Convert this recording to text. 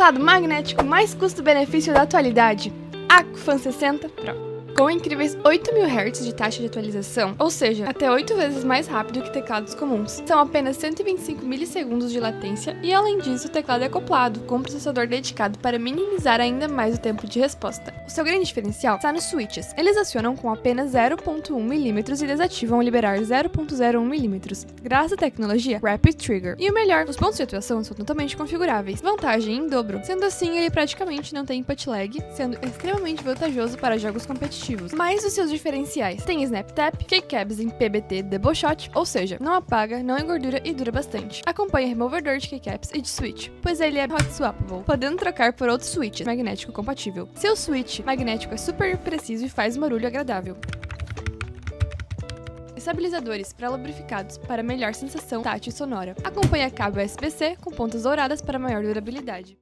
Teclado magnético mais custo-benefício da atualidade, Acufan 60 Pro. Com incríveis 8.000 Hz de taxa de atualização, ou seja, até 8 vezes mais rápido que teclados comuns. São apenas 125 milissegundos de latência e, além disso, o teclado é acoplado, com um processador dedicado para minimizar ainda mais o tempo de resposta. O seu grande diferencial está nos switches. Eles acionam com apenas 0.1 mm e desativam ao liberar 0.01 mm, graças à tecnologia Rapid Trigger. E o melhor, os pontos de atuação são totalmente configuráveis, vantagem em dobro. Sendo assim, ele praticamente não tem input lag, sendo extremamente vantajoso para jogos competitivos. Mas os seus diferenciais: tem Snap Tap, keycaps em PBT Double Shot, ou seja, não apaga, não engordura e dura bastante. Acompanha removedor de keycaps e de switch, pois ele é hot swappable, podendo trocar por outro switch magnético compatível. Seu switch magnético é super preciso e faz um barulho agradável. Estabilizadores pré-lubrificados para melhor sensação tátil e sonora. Acompanha cabo USB-C com pontas douradas para maior durabilidade.